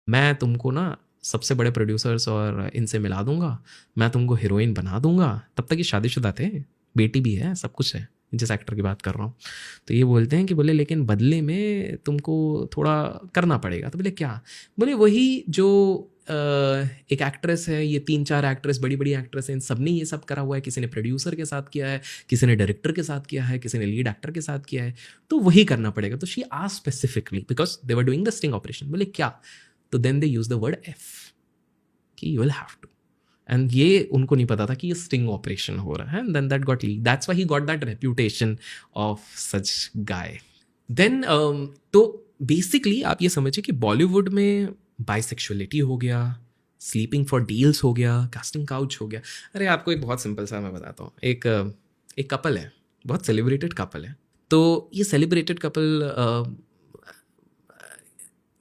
मैं तुमको ना सबसे बड़े प्रोड्यूसर्स और इनसे मिला दूंगा, मैं तुमको हीरोइन बना दूंगा। तब तक ये शादीशुदा थे, बेटी भी है, सब कुछ है, जिस एक्टर की बात कर रहा हूँ। तो ये बोलते हैं कि बोले लेकिन बदले में तुमको थोड़ा करना पड़ेगा। तो बोले क्या? बोले वही जो एक एक्ट्रेस है, ये 3-4 एक्ट्रेस, बड़ी बड़ी एक्ट्रेस हैं, इन सब ने ये सब करा हुआ है। किसी ने प्रोड्यूसर के साथ किया है, किसी ने डायरेक्टर के साथ किया है, किसी ने लीड एक्टर के साथ किया है, तो वही करना पड़ेगा। तो she asked specifically because they were doing the sting operation. बोले क्या? तो then they use the word F कि you will have to. And ये उनको नहीं पता था कि ये स्टिंग ऑपरेशन हो रहा है। And then that got leak, that's why he got that reputation of such guy. Then तो बेसिकली आप ये समझिए कि बॉलीवुड में बाइसेक्सुअलिटी हो गया, स्लीपिंग फॉर डील्स हो गया, कास्टिंग काउच हो गया। अरे आपको एक बहुत सिंपल सा मैं बताता हूँ। एक कपल है, बहुत सेलिब्रेटेड कपल है। तो ये सेलिब्रेटेड कपल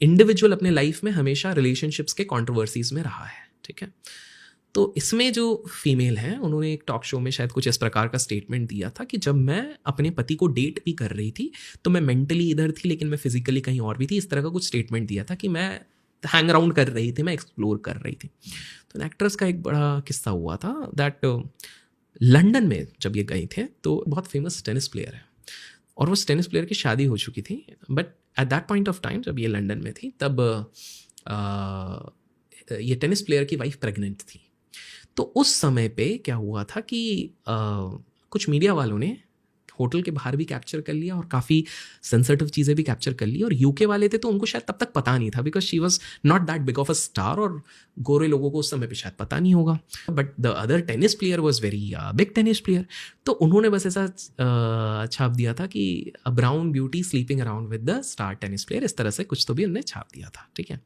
इंडिविजुअल अपने लाइफ में हमेशा रिलेशनशिप्स के कंट्रोवर्सीज में रहा है, ठीक है। तो इसमें जो फीमेल है, उन्होंने एक टॉक शो में शायद कुछ इस प्रकार का स्टेटमेंट दिया था कि जब मैं अपने पति को डेट भी कर रही थी तो मैं मेंटली इधर थी लेकिन मैं फिजिकली कहीं और भी थी। इस तरह का कुछ स्टेटमेंट दिया था कि मैं हैंग अराउंड कर रही थी, मैं एक्सप्लोर कर रही थी। तो एक्ट्रेस का एक बड़ा किस्सा हुआ था दैट लंदन में जब ये गए थे तो बहुत फेमस टेनिस प्लेयर है और वो टेनिस प्लेयर की शादी हो चुकी थी। But at that point of time जब ये लंदन में थी तब ये टेनिस प्लेयर की वाइफ प्रेग्नेंट थी। तो उस समय पे क्या हुआ था कि कुछ मीडिया वालों ने होटल के बाहर भी कैप्चर कर लिया और काफ़ी सेंसिटिव चीज़ें भी कैप्चर कर ली। और यूके वाले थे तो उनको शायद तब तक पता नहीं था because she was not that big of a star और गोरे लोगों को उस समय पे शायद पता नहीं होगा। But the other tennis player was very big tennis player. तो उन्होंने बस ऐसा छाप दिया था कि a brown beauty sleeping around with the star tennis player, इस तरह से कुछ तो भी उन्होंने छाप दिया था, ठीक है।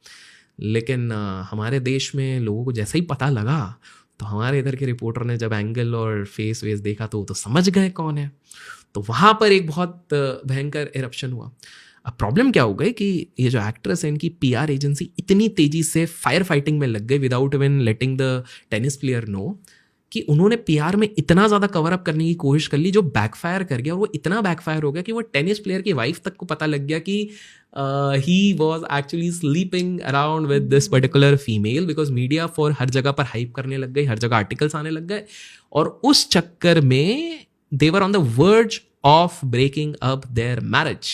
लेकिन हमारे देश में लोगों को जैसे ही पता लगा तो हमारे इधर के रिपोर्टर ने जब एंगल और फेस वेस देखा तो समझ गए कौन है। तो वहाँ पर एक बहुत भयंकर एरप्शन हुआ। अब प्रॉब्लम क्या हो गई कि ये जो एक्ट्रेस है, इनकी पीआर एजेंसी इतनी तेजी से फायर फाइटिंग में लग गई without even letting the tennis player know कि उन्होंने पीआर में इतना ज़्यादा कवर अप करने की कोशिश कर ली जो बैकफायर कर गया। और वो इतना बैकफायर हो गया कि वो टेनिस प्लेयर की वाइफ तक को पता लग गया कि he was actually sleeping around with this particular female because media for her जगह पर हाइप करने लग गई, हर जगह आर्टिकल्स आने लग गए। और उस चक्कर में they were on the verge of breaking up their marriage.